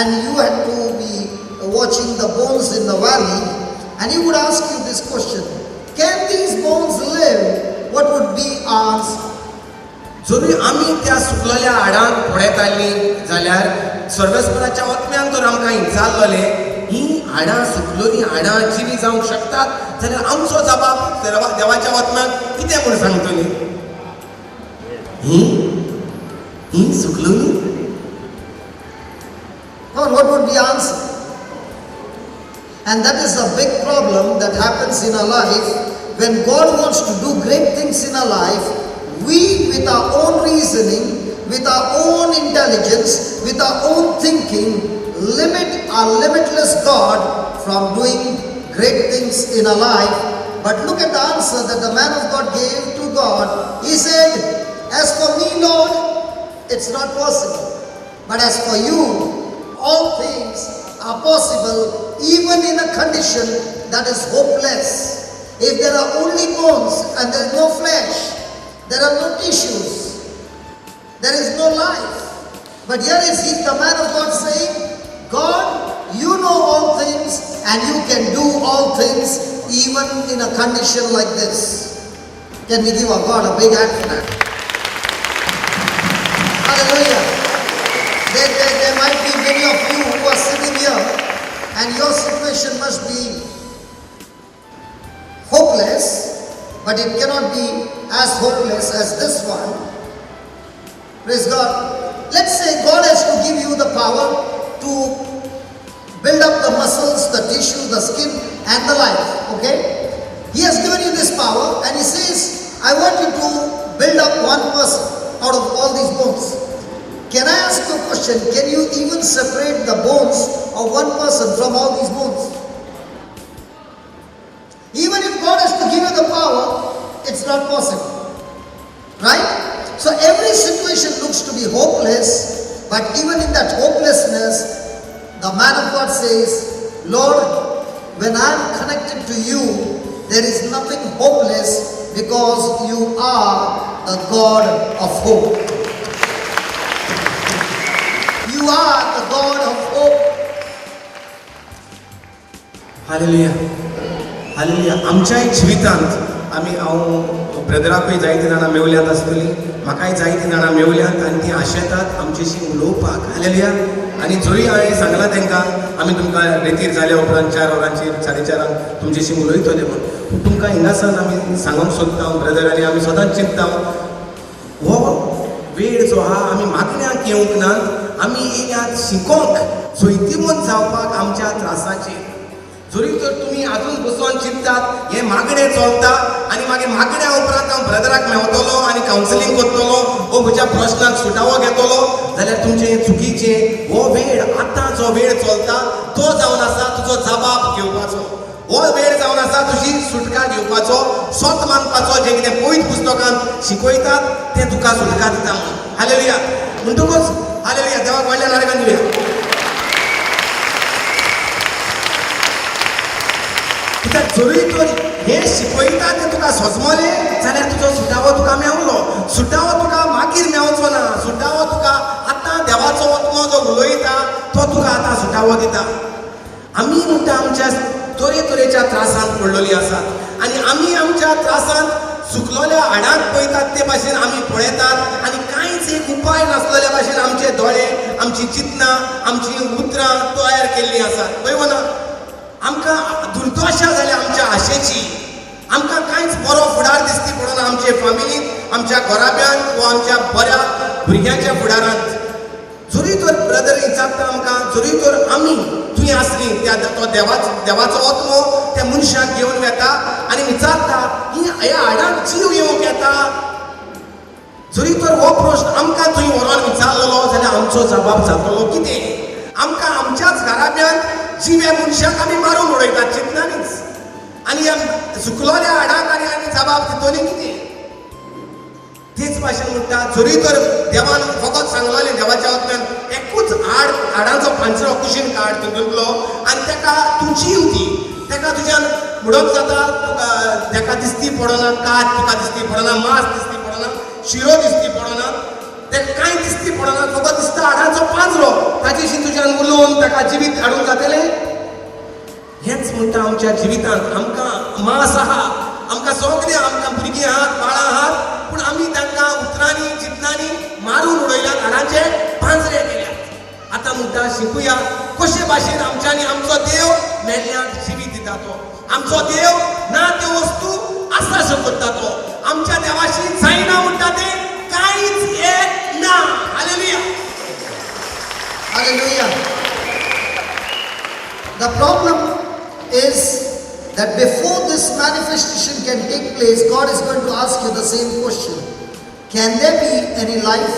and you had to be watching the bones in the valley, and he would ask you this question, can these bones live? What would be our answer? जरी आमी त्या सुकलेल्या हाडांक पळयतालीं जाल्यार सर्वेस्पराच्या आत्म्यान तर आमकां विचारलेले ही हाडां सुकलोली हाडां जिवी जावंक शकतात जाल्यार आमचो जबाब देवाच्या आत्म्याक कितें म्हूण सांगतली ही सुकलोली What would be the answer? And that is a big problem that happens in our life. When God wants to do great things in our life, we, with our own reasoning, with our own intelligence, with our own thinking, limit our limitless God from doing great things in our life. But look at the answer that the man of God gave to God. He said, as for me, Lord, it's not possible. But as for you, all things are possible, even in a condition that is hopeless. If there are only bones and there is no flesh, there are no tissues, there is no life. But here is the man of God saying, God, you know all things and you can do all things even in a condition like this. Can we give our God a big hand for that? Hallelujah. There might be many of you who are sitting here and your situation must be hopeless, but it cannot be as hopeless as this one. Praise God. Let's say God has to give you the power to build up the muscles, the tissue, the skin and the life. Okay? He has given you this power and he says, I want you to build up one person out of all these bones. Can I ask you a question? Can you even separate the bones of one person from all these bones? Even if God has to give you the power, it's not possible. Right? So every situation looks to be hopeless, but even in that hopelessness, the man of God says, Lord, when I'm connected to you, there is nothing hopeless because you are the God of hope. You are the God of hope. Hallelujah hallelujah आमच्याय जिवितांत आमी हांव ब्रदराकूय जायतीं जाणां मेवल्यांत आसतलीं म्हाकाय जायतीं जाणां मेवल्यांत आनी तीं आशेतात आमचेशी उलोवपाक हालेलुया आनी जरी हांवें सांगलां तांकां आमी तुमकां रेतीर जाल्या उपरांत 4 वरांचेर 4:30 तुमचेशी उलयतले म्हूण पूण तुमकां हिंगासान आमी सांगूंक सोदता ब्रदर आनी आमी सदांच चिंतता हो वेळ जो आहा आमी मागण्यांक येवंक नात आमी येयल्यात शिकोंक सोयतीमूत जावपाक आमच्या त्रासाचेर जरी तर तुमी आजून बसून चिंततात हे मागणे चलता आनी मागीर मागण्या उपरांत हांव ब्रदराक मेवतलो आनी कावन्सिलींग करतलो वो म्हज्या प्रश्नाक सुटावो घेतलो जाल्यार तुमचें चुकीचें हो वेळ आतां जो वेळ चलता तो जावन आसा तुजो जबाब घेवपाचो हो वेळ जावन आसा तुजी सुटका घेवपाचो स्वत मानपाचो जें कितें पयत पुस्तकांत शिकयतात तें तुका सुटका दिता म्हणून हालेलुया म्हणटकूच हालेलुया देवाक व्हडलें नारगां दिवया कित्याक जरी तर हे शिकयता तें तुका सोजमलें जाल्यार तुजो सुटावो तुका मेवलो सुटावो तुका मागीर मेवचो ना सुटावो तुका आतां देवाचो आत्मो जो उलयता तो तुका आतां सुटावो दिता आमी म्हणटा आमच्या तरेतरेच्या त्रासांत पडलेलीं आसात आनी आमी आमच्या त्रासांत सुकलेल्या हाडांक पळयतात ते भाशेन आमी पळयतात आनी कांयच एक उपाय नासलेल्या भाशेन आमचे दोळे आमची चिंतनां आमची उतरां तयार केल्लीं आसात पळय ना आमकां दुर्दशा जाल्या आमच्या आशेची आमकां कांयच बरो फुडार दिसती पडना आमचे फॅमिलींत आमच्या घराब्यांत वा आमच्या बऱ्या भुरग्यांच्या फुडारांत जरी तर ब्रदर विचारता आमकां जरी तर आमी थंय आसलीं त्या तो देवाचो आत्मो त्या मनशाक घेवन येता आनी विचारता ह्या हाडांक जीव येवंक येता जरी तर हो प्रश्न आमकां थंय व्हरोन विचारलेलो जाल्यार आमचो जबाब जातलो कितें आमकां आमच्याच घराब्यांत जिवे मनशाक आमी मारून उडयतात चिंतनांनीच आनी ह्या सुकलेल्या हाडांक आनी आमी जबाब दितलीं कितें तेच भाशेन म्हणटा जरी तर देवान फकत सांगलेलें देवाच्या आत्म्यान एकूच हाडांचो पांचरो कुशीन काड तितूंतलो आनी तेका तूं जीव दी तेका तुज्यान बुडप जाता तेका दिसती पडना कात तुका दिसती पडना मांस दिसती पडना शिरो दिसती पडना तेका कांय दिसती पडना फकत दिसता हाडाचो पांजरो ताजेशी तुज्यान उलोवन ताका जिवीत हाडूंक जातलें. हेच म्हणटा आमच्या जिवितांत आमकां मास आहा, आमकां सगळे आमकां भुरगीं आहात, बाळां आहात, पूण आमी तांकां उतरांनी चितनांनी मारून उडयल्यात, हाडाचे पांजरे केल्यात. आतां म्हणटा शिकुया कशे भाशेन आमच्यांनी आमचो देव मेल्ल्यांक जिवीत दिता तो. आमचो देव ना त्यो वस्तू आसा शो करता तो. आमच्या देवाशी जायना म्हणटा तें कांयच एक ना. Hallelujah. Hallelujah. The problem is that before this manifestation can take place, God is going to ask you the same question. Can there be any life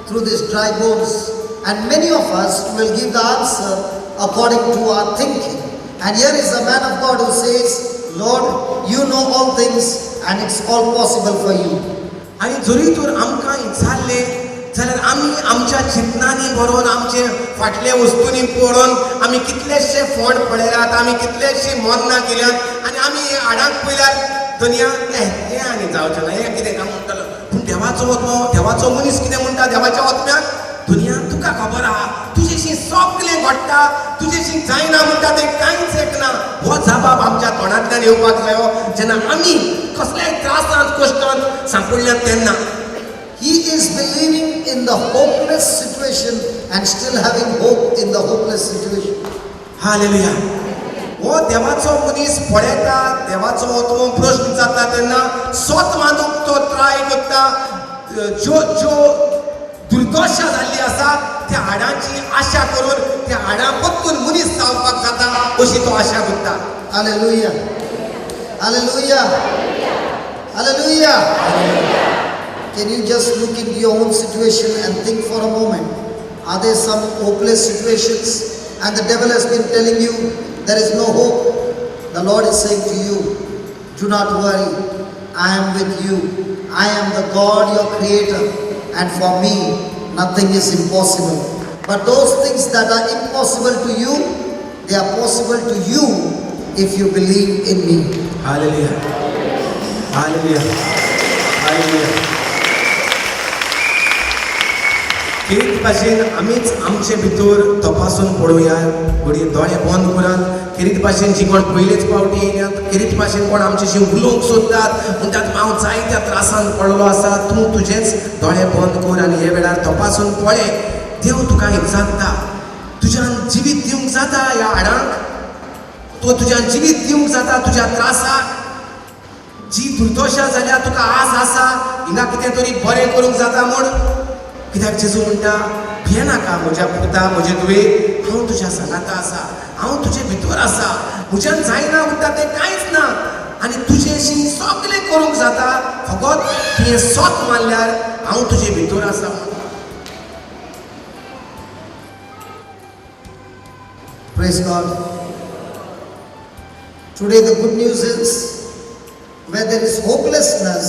through these dry bones? And many of us will give the answer according to our thinking. And here is a man of God who says, Lord, you know all things and it's all possible for you. आणि जरी तर आमकां जाल्लें जाल्यार आमी आमच्या चिंतनांनी बरोवन आमचे फाटल्या वस्तूंनी पळोवन आमी कितलेशे फोंड पळयल्यात, आमी कितलेशे मोन्नां केल्यात आनी आमी हे हाडांक पळयल्यार दुनिया हें आनी जावचें ना, हें कितें काय म्हणटलो. पूण देवाचो वत्मो, देवाचो मनीस कितें म्हणटा देवाच्या वत्म्याक, दुनिया तुका खबर आहा तुजेशी सगळें घडटा, तुजेशी जायना म्हणटा तें कांयच एक ना. हो जबाब आमच्या तोंडांतल्यान येवपाक जायो जेन्ना आमी कसल्याय त्रासांत कश्टांत सांपडल्यात तेन्ना. He is believing in the hopeless situation and still having hope in the hopeless situation. Hallelujah. हो देवाचो मनीस पळयता, देवाचो वत्मो प्रश्न जाता तेन्ना स्वत मानूंक तो ट्राय करता. ज्यो दुर्दशा जाल्ली आसा त्या हाडांची आशा करून त्या हाडां पत्तून मनीस जावपाक जाता अशी तो आशा करता. Hallelujah. Hallelujah. Hallelujah. Can you just look into your own situation and think for a moment? Are there some hopeless situations and the devil has been telling you there is no hope? The Lord is saying to you, do not worry, I am with you. I am the God, your creator, and for me nothing is impossible. But those things that are impossible to you, they are possible to you if you believe in me. Hallelujah. Hallelujah. Hallelujah. किरीत भाशेन आमीच आमचे भितर तपासून पळोवया. घडये दोळे बंद करात. किरीत भाशेन जी कोण पयलेच फावटी येयल्यात, किरीत भाशेन कोण आमचेशी उलोवंक सोदतात, म्हणटात हांव जायत्या त्रासान पडलो आसा, तूं तुजेच दोळे बंद कर आनी हे वेळार तपासून पळय. देव तुका जाता, तुज्यान जिवीत दिवंक जाता ह्या हाडांक, तो तुज्यान जिवीत दिवंक जाता तुज्या त्रासाक. जी दुर्दशा जाल्या तुका आस आसा हिंगा कितें तरी बरें करूंक जाता म्हूण. कित्याक जेजू म्हणटा भियेनाका म्हज्या पुता म्हजे तुवें, हांव तुज्या सांगाता आसा, हांव तुजे भितर आसा, म्हज्यान जायना म्हणटा तें कांयच ना आनी तुजेशी सगळें करूंक जाता फकत तुवें स्वत मानल्यार हांव तुजे भितर आसा. Praise God. Today the good news is where there is hopelessness,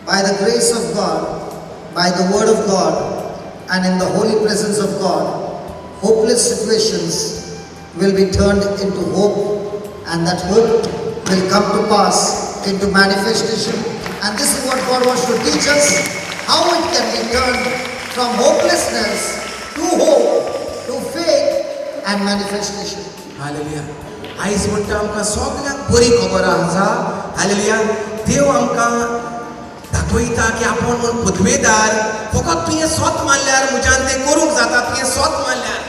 by the grace of God, by the word of God and in the holy presence of God, hopeless situations will be turned into hope, and that hope will come to pass into manifestation. And this is what God wants to teach us, how it can be turned from hopelessness to hope, to faith and manifestation. Hallelujah. आयज म्हणटा आमकां सगळ्यांक बरी खबर आसा. Hallelujah. देव आमकां दाखयता की आपण म्हूण पदवेदार, फकत तुवें स्वत मानल्यार म्हज्यान तें करूंक जाता. तुवें स्वत मानल्यार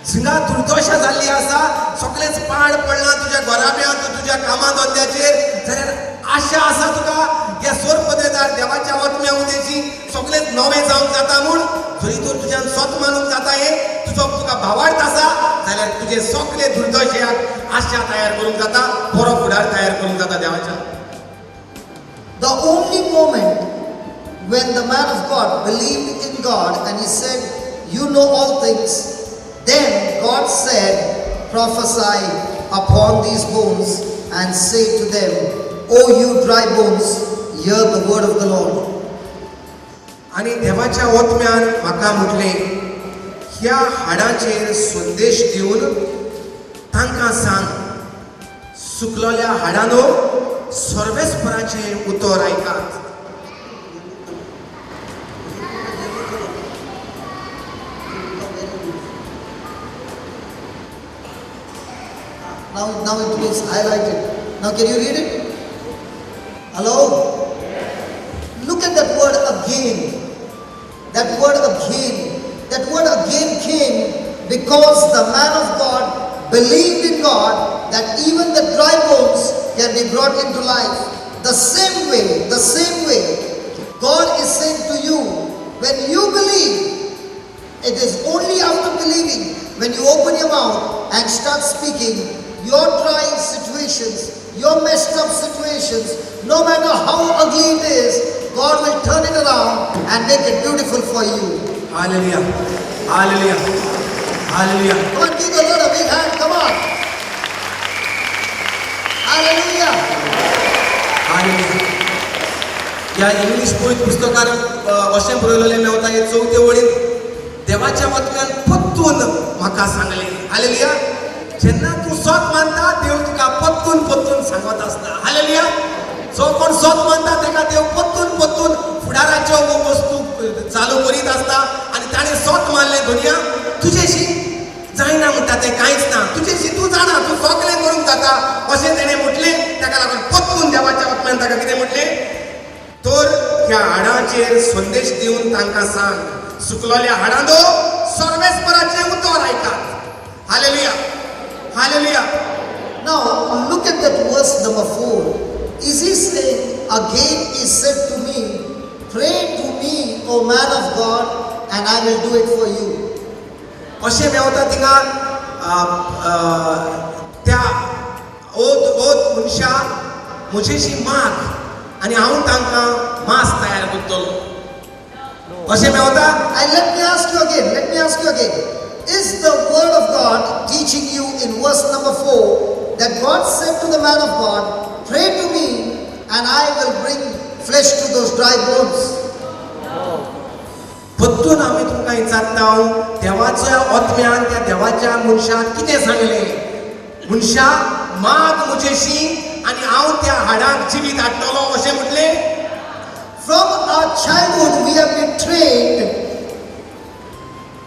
हिंगा दुर्दशा जाल्ली आसा, सगळेंच पाड पडलां तुज्या घराब्यांत, तुज्या कामा धंद्याचेर, जाल्यार आशा आसा तुका ह्या सोर पदवेदार देवाच्या वत्म्या उदेशी सगळेंच नवें जावंक जाता म्हूण. जरी तर तुज्यान स्वत मानूंक जाता हें, तुका भावार्थ आसा जाल्यार तुजे सगळे दुर्दशेक आशा तयार करूंक जाता, बरो फुडार तयार करूंक जाता देवाच्या. The only moment when the man of God believed in God and he said, you know all things, then God said, prophesy upon these bones and say to them, O you dry bones, hear the word of the Lord. आणि देवाच्या वत्म्यान म्हाका म्हटलें, ह्या हाडांचेर संदेश दिवन तांकां सांग, सुकलेल्या हाडांनो सर्वेस्पराचें उतर आयकात. Now it is highlighted. Now can you read it? Hello? Look at that word again. That word again. That word again came because the man of God believed in God that even the dry bones can be brought into life. The same way, God is saying to you, when you believe, it is only after believing, when you open your mouth and start speaking, your dry situations, your messed up situations, no matter how ugly it is, God will turn it around and make it beautiful for you. Hallelujah. Hallelujah. Hallelujah. Come on, give the Lord a big hand, come on. Hallelujah. Hallelujah. या English poet पुस्तकार अशें बरयलेलें मेवता हे 4थ्या वळींत देवाच्या वचनान पत्तून म्हाका सांगलें. Hallelujah. जेन्ना तूं सोत मानता देव तुका पत्तून सांगत आसता. हालेलुया. जो कोण सोत मानता तेका देव पत्तून फुडाराच्यो वस्तू चालू करीत आसता आनी ताणें सोत मानलें दुनिया तुजेशी जायना म्हणटा तें कांयच ना. तुजेशी तूं जाणा तूं सगळें करूंक जाता अशें ताणें म्हटलें. ताका लागून पत्तून देवाच्या वचनान ताका कितें म्हटलें तर ह्या हाडांचेर संदेश दिवन तांकां सांग सुकलोल्या हाडांदो सर्वेस्पराचें उतर आयकात. Hallelujah. Hallelujah. Now look at that verse number 4. Is he saying, again is said to me, pray to me, O man of God, and I will do it for you. अशें मेवता थिंगा त्या ओद मनशा म्हजेशी माग आनी हांव तांकां मास तयार करतलो अशें Mewat. And let me ask you again. Is the word of God teaching you in verse number 4 that God said to the man of God, pray to me and I will bring flesh to those dry bones? पत्तून आमी तुमकां विचारता देवाच्या आत्म्यान त्या देवाच्या मनशाक कितें सांगलें. मनशा माग म्हजेशी आनी हांव त्या हाडांक जिवीत हाडटलो अशें म्हटलें. From our childhood we have been trained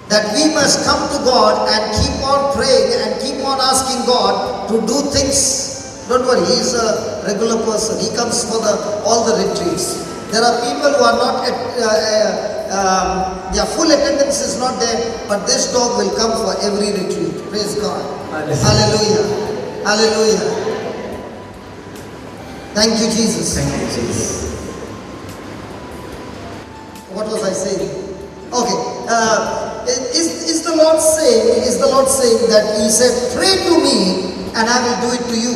that we must come to God and keep on praying and keep on asking God to do things. Don't worry, he is a regular person. He comes for all the retreats. There are people who are not their full attendance is not there, but this dog will come for every retreat. Praise God. Hallelujah. Hallelujah. Thank you, Jesus. Thank you, Jesus. What was I saying? Okay. Is the Lord saying that He said, pray to me and I will do it to you?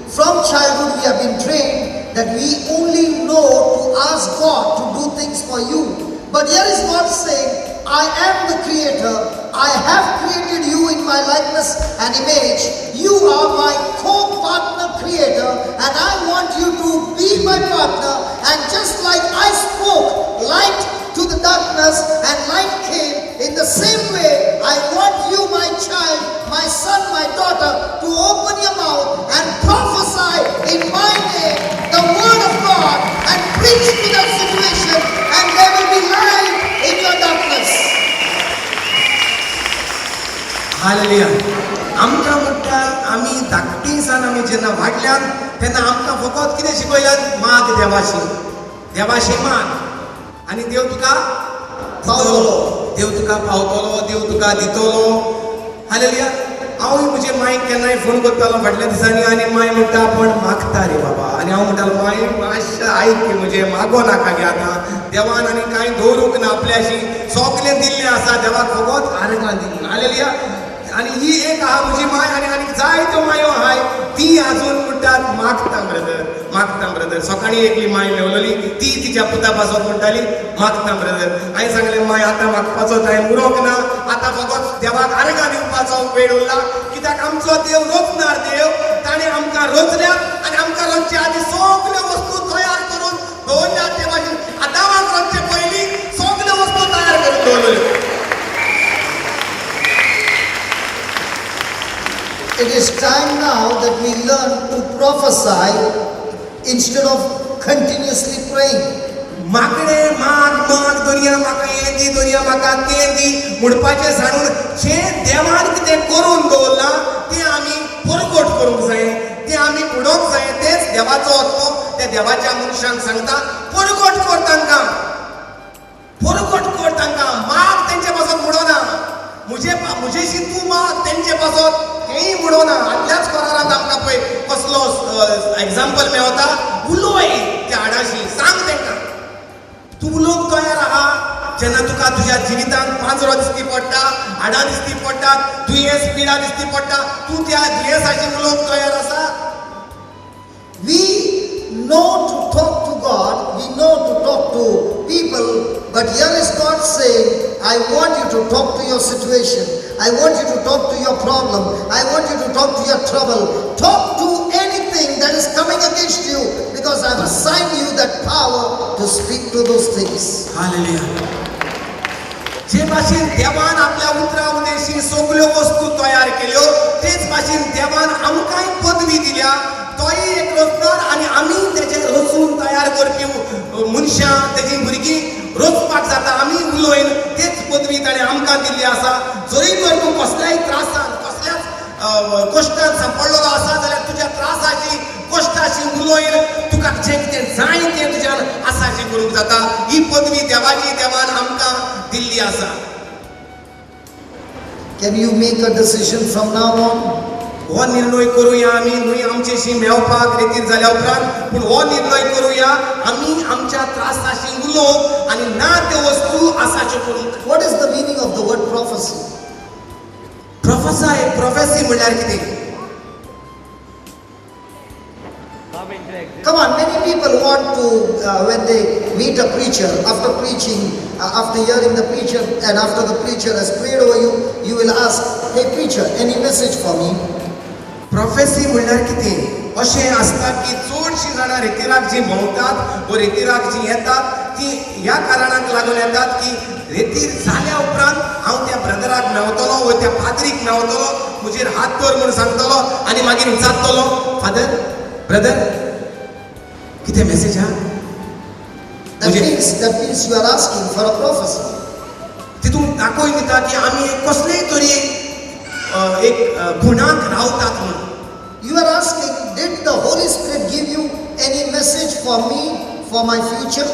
From childhood we have been trained that we only know to ask God to do things for you. But here is God saying, I am the creator. I have created you in my likeness and image. You are my co-partner creator and I want you to be my partner. And just like I spoke light to the darkness and light came, in the same way I want you, my child, my son, my daughter, to open your mouth and prophesy in my name the word of God and preach to that situation and there will be light in your darkness. Hallelujah. आमकां म्हणटा आमी धाकटी सान आमी जेन्ना वाडल्यान तेन्ना आमकां फकत कितें शिकयल्यात माग देवाशी माग आनी देव तुका पावतलो, देव तुका पावतलो, देव तुका दितलो. हालेलुया. हांवूय म्हजे मांयक केन्नाय फोन करतालो फाटल्या दिसांनी आनी मांय म्हणटा पण मागता रे बाबा आनी हांव म्हणटालो मांय मातशें आयक की म्हजें मागो नाका गे आतां देवान आनी कांय दवरूंक ना आपल्याशी सगलें दिल्लें आसा देवाक फकत आर्गां दी. हालेलुया. आनी ही एक आहा म्हजी मांय आनी आनी जायत्यो मांयो आहाय ती आजून म्हणटात मागता ब्रदर. सकाळी एकली मांय मेवलेली ती तिच्या पुता पासत म्हणटाली मागता ब्रदर. हांवें सांगलें मांय आतां मागपाचो टायम उरोंक ना, आतां फकत देवाक आर्गां दिवपाचो वेळ उरला. कित्याक आमचो देव रोचणार देव. ताणें आमकां रोचल्या आनी आमकां रोचचे आदी सगल्यो वस्तू तयार करून दवरल्या. ते भाशेन आदामाक रोचचे पयलीं सगल्यो वस्तू तयार करून दवरल्यो. It is time now that we learn to prophesy instead of continuously praying. मागणे माग माग दुनिया म्हाका हें दी दुनिया म्हाका तें दी म्हणपाचें सांडून जें देवान कितें करून दवरलां तें आमी परगट करूंक जाय, तें आमी म्हणूंक जाय. तेच देवाचो आत्मो त्या देवाच्या मनशांक सांगता परगट कर तांकां, परगट कर तांकां. माग तेंचे पासत म्हणना, म्हजेशी तूं माग तेंचे पासत तेंय म्हणना. आदल्याच करारांत आमकां पळय कसलो एग्जाम्पल मेळटा, उलोय त्या हाडाशी, सांग तांकां तूं उलोवंक तयार आहा. जेन्ना तुका तुज्या जिवितांत पांचरो दिसती पडटा, हाडां दिसती पडटात, दुयेंस पिडा दिसती पडटा, तूं त्या दुयेंसाची उलोवंक तयार आसा. We know to talk to God, we know to talk to people, but here is God saying, I want you to talk to your situation, I want you to talk to your problem, I want you to talk to your trouble. Talk to anything that is coming against you, because I have assigned you that power to speak to those things. Hallelujah. जे भाशेन देवान आपल्या उतरा उदेशी सगळ्यो वस्तू तयार केल्यो, तेच भाशेन देवान आमकांय पदवी दिल्या. तोय एक रोजगार आनी आमी तेजे रचून तयार करपी मनशां, तेजी भुरगीं रचपाक जाता. आमी उलोयन तेच पदवी ताणें आमकां दिल्ली आसा. जरी तर तूं कसल्याय त्रासान, कसल्याच कश्टांत सांपडलेलो आसा जाल्यार तुज्या त्रासाची, कश्टाची उलोयन तुका जें कितें जाय तें तुज्यान आसाचें करूंक जाता. ही पदवी देवाची देवान आमकां दिल्ली आसा. Can you make a decision from now on? हो निर्णय करूया आमी न्हय आमचेशी मेवपाक रितीर जाल्या उपरांत, पूण हो निर्णय करूया आमी आमच्या त्रासाशी उलोवंक आनी ना त्यो वस्तू आसाच्यो करूंक. What is the meaning of the word prophecy? Prophecy म्हणल्यार कितें? Come on, many people want to, when they meet a preacher, after preaching, after hearing the preacher, and after the preacher has prayed over you, you will ask, hey preacher, any message for me? Prophecy म्हणल्यार कितें? अशें आसता की चडशीं जाणां रितीराक जीं भोंवतात वा रितीराक जीं येतात तीं ह्या कारणाक लागून येतात की रितीर जाल्या उपरांत हांव त्या ब्रदराक मेवतलो वा त्या फादरीक मेवतलो, म्हजेर हात दवर म्हूण सांगतलो आनी मागीर विचारतलो, फादर, ब्रदर, कितें मेसेज हा? That means you are asking for a prophecy. तितून दाखोवन दिता की आमी कसलेय तरी एक गुणाक रावतात म्हणून. You are asking, did the Holy Spirit give you any message for me, for my future?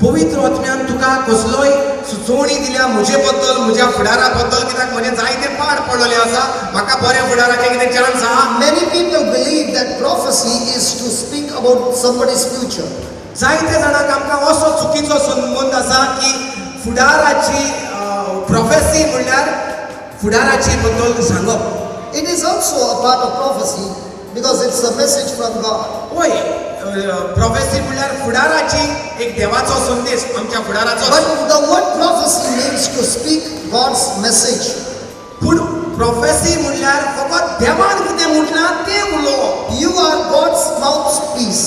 पवित्र आत्म्यान तुका कसलोय सुचोवणी दिल्या म्हजे बद्दल, म्हज्या फुडारा बद्दल, कित्याक म्हजें जायते पाड पडलेलें आसा, म्हाका बऱ्या फुडाराचें कितें चान्स आहा. Many people believe that prophecy is to speak about somebody's future. जायते जाणांक आमकां असो चुकीचो संबंध आसा की फुडाराची प्रोफेसी म्हणल्यार फुडाराची बद्दल सांगप. It is also a part of prophecy because it's a message from God. होय, प्रोफेसी म्हणल्यार फुडाराची एक देवाचो संदेश, आमच्या फुडाराचो. But the word prophecy means to speak God's message. पूण प्रोफेसी म्हणल्यार फकत देवान कितें म्हटलां तें उलोवप. You are God's mouthpiece.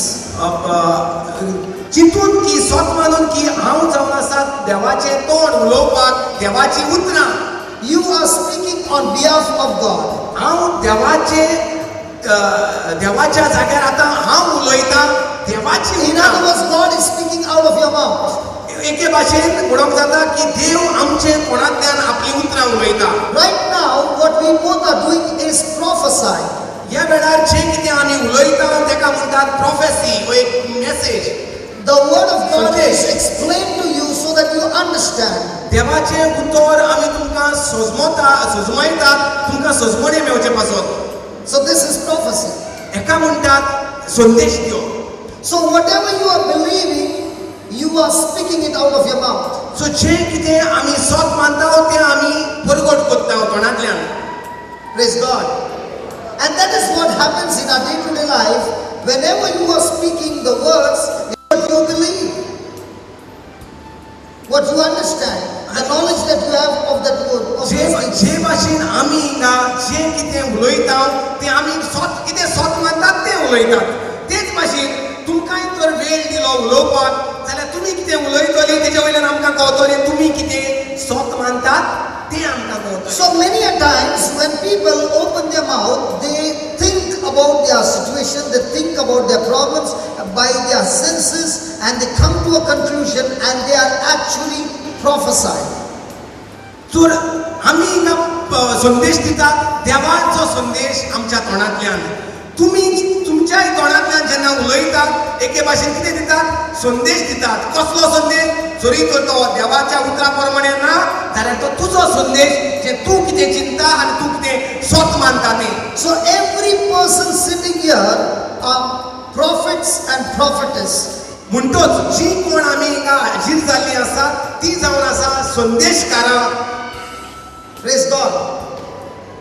चिंतून की स्वत मानून की हांव जावन आसा देवाचें तोंड उलोवपाक, देवाची उतरां. You are speaking on behalf of God. हांव देवाच्या जाग्यार आतां हांव उलयतां देवाची In other words, God is speaking out of your mouth. एके भाशेन म्हणूंक जाता की देव आमचे कोणांतल्यान आपली उतरां उलयता. Right now, what we both are doing is prophesying. ह्या वेळार जें कितें आमी उलयता तेका म्हणटात प्रोफेसी वा एक message. The word of God is explained to you so that you understand. देवाचें उतर आमी तुमकां सजमयतात, तुमकां सजमणे मेवचे पासत. So this is prophecy. हेका म्हणटात संदेश दिवप. So whatever you are believing, you are speaking it out of your mouth. सो जें कितें आमी सत मानता तें आमी परगट करता तोंडांतल्यान. Praise God. And that is what happens in our day-to-day life. Whenever you are speaking the words, what you believe, what you understand, the knowledge that you have of that word. Of those things. जे भाशेन आमी हिंगा जें कितें उलयता तें आमी कितें सत मानतात तें उलयतात. तेच भाशेन तुमकांय जर वेळ दिलो उलोवपाक जाल्यार तुमी कितें उलयतलीं तेजे वयल्यान आमकां कळटलें तुमी कितें सत मानतात तें आमकां कळटलें. So many a times when people open their mouth, they think about their situation, they think about their problems by their senses, and they come to a conclusion and they are actually prophesying. तर आमी हिंगा संदेश दितात देवाचो संदेश आमच्या तोंडांतल्यान. तुमी तुमच्याय तोंडांतल्यान जेन्ना उलयतात एके भाशेन कितें दितात? संदेश दितात. कसलो संदेश? जरी तो देवाच्या उतरा प्रमाणे ना जाल्यार तो तुजो संदेश जे तूं कितें चिंता आनी तूं कितें स्वत मानता तें. So every person sitting here are prophets and prophetess. म्हणटोच जी कोण आमी हिंगा हाजीर जाल्लीं आसात ती जावन आसा संदेशकारां. Praise God.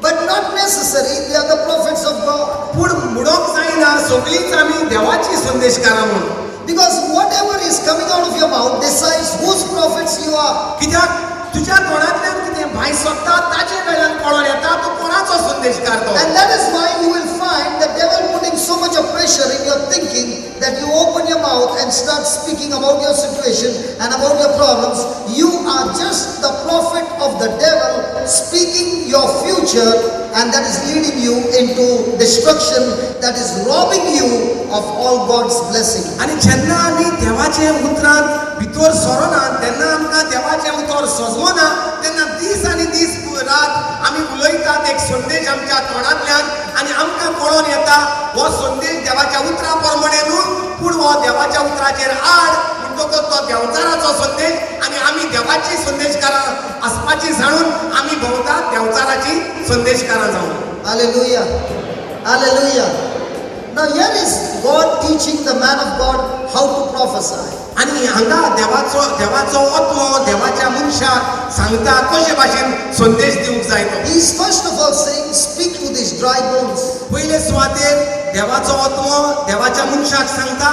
But not necessary, they are the prophets of God. पूण म्हणोंक जायना सगळींच आमी देवाची संदेशकारां म्हणून. Because whatever is coming out of your mouth decides whose prophets you are. कित्याक तुज्या तोंडांतल्यान कितें भायर सरता ताचे वेळान कळोन येता तूं कोणाचो संदेशकार तो. And that is why you will find the devil putting so much of pressure in your thinking that you open your mouth and start speaking about your situation and about your problems. You are just the prophet of the devil speaking your future, and that is leading you into destruction, that is robbing you of all God's blessing. आनी जेन्ना आमी देवाचे उतरांत भितर सरोना तेन्ना आमकां देवाचें उतर सजवना तेन्ना दीस आनी दीस रात आमी उलयतात एक संदेश आमच्या तोंडांतल्यान आनी आमकां कळोन येता हो संदेश देवाच्या उतरा प्रमाणे न्हू पूण हो देवाच्या उतराचेर आड म्हणटकच तो देंवचाराचो संदेश आनी आमी देवाची संदेशकारां आसपाची जाणून आमी भोंवतात देंवचाराची संदेशकारां जावन. Hallelujah. Hallelujah. Now here is God teaching the man of God how to prophesy. आनी हांगा देवाचो आत्मो देवाच्या मनशाक सांगता कशे भाशेन संदेश दिवंक जाय तो. He is first of all saying, speak to these dry bones. पयले सुवातेर देवाचो आत्मो देवाच्या मनशाक सांगता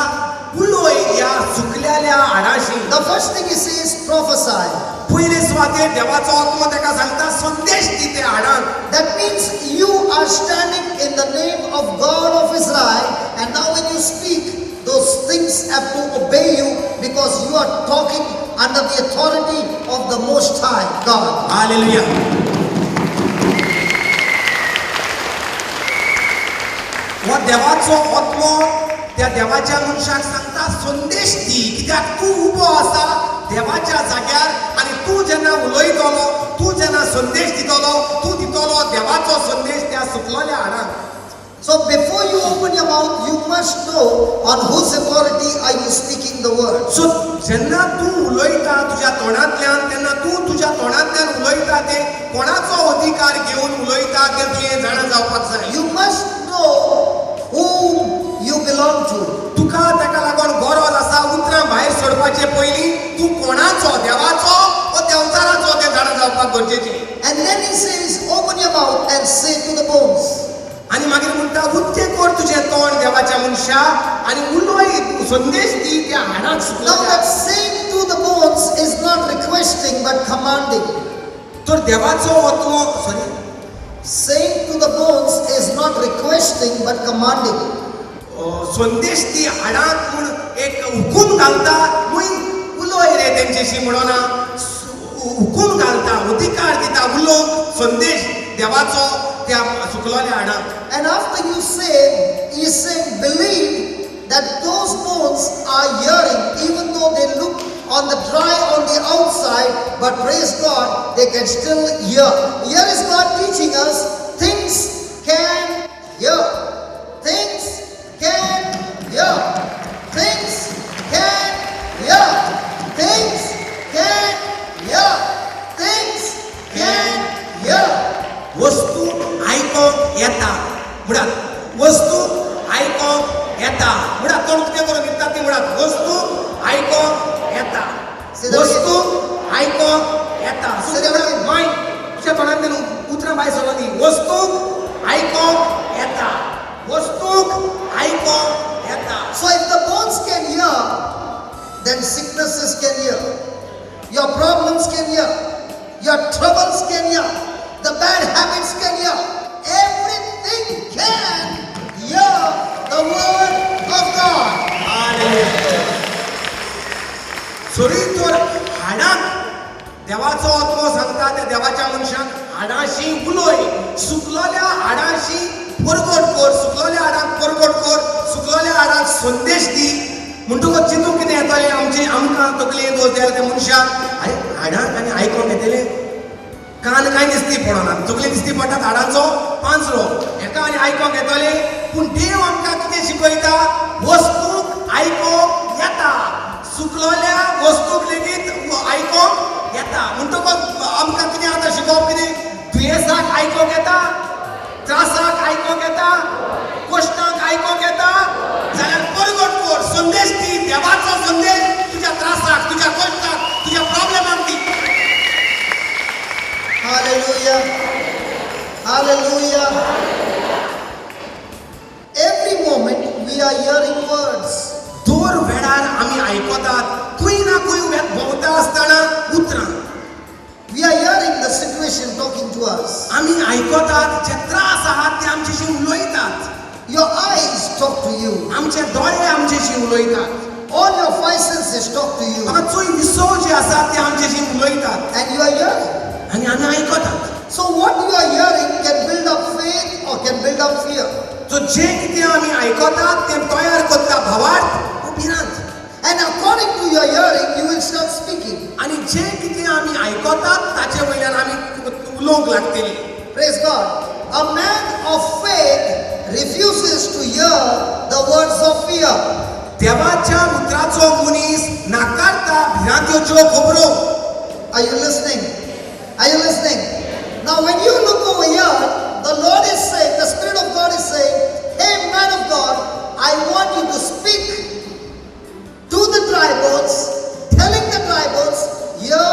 उलोय ह्या सुकलेल्या हाडाशी. The first thing he says, prophesy. पयले सुवातेर देवाचो आत्मो ताका सांगता संदेश दी त्या हाडांक. That means you are standing in the name of God of Israel, and now when you speak, those things have to obey you because you are talking under the authority of the Most High God. Hallelujah. हो देवाचो आत्मो त्या देवाच्या मनशाक सांगता संदेश दी कित्याक तूं उबो आसा देवाच्या जाग्यार आनी तूं जेन्ना उलयतलो तूं जेन्ना संदेश दितलो तूं दितलो देवाचो संदेश त्या सुकलेल्या हाडांक. So before you open your mouth, you must know on whose authority are you speaking the word. सो जेन्ना तूं उलयता तुज्या तोंडांतल्यान तेन्ना तूं तुज्या तोंडांतल्यान उलयता तें कोणाचो अधिकार घेवन उलयता तें तुवें जाणा जावपाक जाय. You must know whom you belong to. तुका ताका लागून गरज आसा उतरां भायर सरपाचे पयलीं तूं कोणाचो देवाचो वा देंवचाराचो तें जाणा जावपाक गरजेचें. And then he says, open your mouth and say to the bones. आनी मागीर म्हणटा उक्तें कर तुजें तोंड देवाच्या मनशा आनी उलय संदेश दी त्या हाडांक Now सुकलेल्या. that saying to the bones is not requesting but commanding. तर देवाचो आत्मो Saying to the bones is not requesting but commanding. संदेश दी हाडांक म्हूण एक हुकूम घालता नुय उलय रे तेंचेशी म्हणोना हुकूम घालता अधिकार दिता उलोवंक संदेश देवाचो त्या सुकलेल्या हाडांक. And after you say, he is saying, believe that those bones are hearing, even though they look on the dry on the outside, but praise God, they can still hear. Here is God teaching us, things can hear. Things can hear. Things can hear. Things can hear. Things can hear. वस्तू आयकोंक येता म्हणत वस्तू आयकोंक येता म्हणत कोण कितें करून दिता ती म्हणत वस्तू आयकोंक येता वस्तू आयकोंक येता. माय तुज्या तोंडांतल्यान उतरां भायर सरलो न्ही वस्तूक आयकोंक येता वस्तूक आयकोंक येता. So if the bones can hear, then sicknesses can hear. Your problems can hear. Your troubles can hear. The bad habits can hear. Everything can hear the word of God. सरी तर हाडांक देवाचो आत्मो सांगता त्या देवाच्या मनशाक हाडांशी उलय सुकलेल्या हाडांशी परगट कर, सुकलोल्या हाडांक परगट कर, सुकलोल्या हाडांक संदेश दी. म्हणटकच चिंतूंक कितें येतालें आमकां तकलेन दोश द्यायला त्या मनशाक, अरे हाडांक आनी आयकोंक येतले, कान कांय दिसती पडना, तकले दिसती पडटात हाडांचो पांचरो, हेका आनी आयकोंक येतले. पूण देव आमकां कितें शिकयता, वस्तूक आयकोंक येता, सुकलोल्या वस्तूक लेगीत आयकोंक येता. म्हणटकच आमकां कितें आतां शिकोवप कितें, दुयेंसाक आयकोंक येता, त्रासाक आयकोंक येता, कश्टांक आयकोंक येता, जाल्यार परगट कर, संदेश दी, देवाचो संदेश तुज्या त्रासाक, तुज्या कश्टाक, तुज्या प्रॉब्लेमाक दी. Hallelujah. Hallelujah. Every moment we are hearing words. दर वेळार आमी आयकतात, खंय ना खंय भोंवता आसतना उतरां. We are hearing the situation talking to us. आमी आयकतात, जे त्रास आहात ते आमचेशी उलयतात. Your eyes talk to you. आमचे दोळे आमचेशी उलयतात. All your five senses talk to you. पांचूय विसव जे आसात ते आमचेशी उलयतात And you are hearing. आनी आमी आयकतात. So what you are hearing can build up faith or can build up fear. सो जे कितें आमी आयकतात ते तयार करता भावार्थ वा भिरांत. And according to your hearing, you will start speaking. आनी जे कितें आमी आयकतात ताचे वयल्यान आमी उलोवंक लागतली. Praise God. A man of faith refuses to hear the words of fear. देवाच्या उतराचो मनीस नाकारता भिरांत्योच्यो खबरो. Are you listening? Are you listening? Now when you look over here, the Lord is saying, the Spirit of God is saying, hey man of God, I want you to speak to the dry bones, telling the dry bones, hear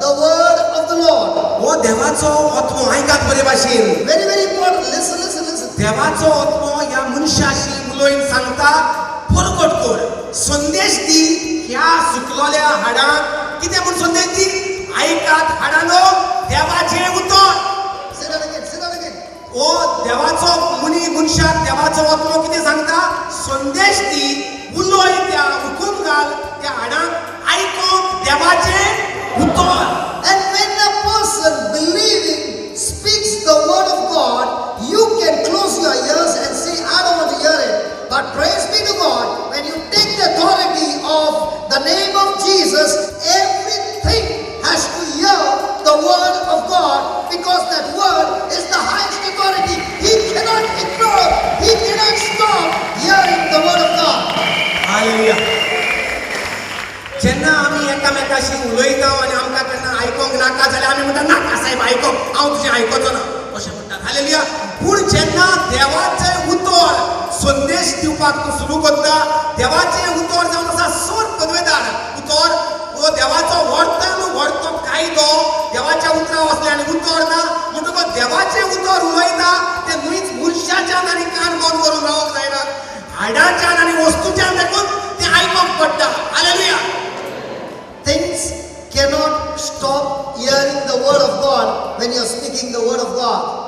the word of the Lord. हो देवाचो आत्मो आयकात बरे भाशेन. Very, very important. Listen, listen, listen. देवाचो आत्मो ह्या मनशाशी उलोवन सांगता, परगट कर, संदेश दी ह्या सुकलोल्या हाडांक. कितें म्हूण संदेश दी? आयकात हाडांनो, देवाचें उतर. Say that again, say that again. ओ देवाचो मनशाक देवाचो आत्मो कितें सांगता? संदेश दी, उलोय त्या, हुकूम घाल त्या हाडांक, आयकोंक देवाचें उतर. And when a person believing speaks the word of God, you can close your ears and say, I don't want to hear it. But praise be to God, when you take the authority of the name of Jesus, everything has to hear the word of God, because that word is the highest authority. He cannot ignore, he cannot stop hearing the word of God. Hallelujah. जेन्ना आमी एकामेकाशी उलयता आनी आमकां केन्ना आयकोंक नाका जाल्यार आमी म्हणटा नाका साहेब आयकोंक, हांव तुजें आयकोचो ना अशें म्हणटात. हालेलुया. पूण जेन्ना देवाचें उतर संदेश दिवपाक तूं सुरू करता, देवाचें उतर जावन आसा सोर पदवेदार उतर, वो देवाचो व्हरतो कायदो, देवाच्या उतरां वचल्यार उतर ना. म्हणटकच देवाचें उतर उलयता तें न्हूच मनशाच्यान आनी कान बंद करून रावंक जायना, हाडाच्यान आनी वस्तूच्यान देखून तें आयकोंक पडटा. Hallelujah. Things cannot stop hearing the word of God when you're speaking the word of God.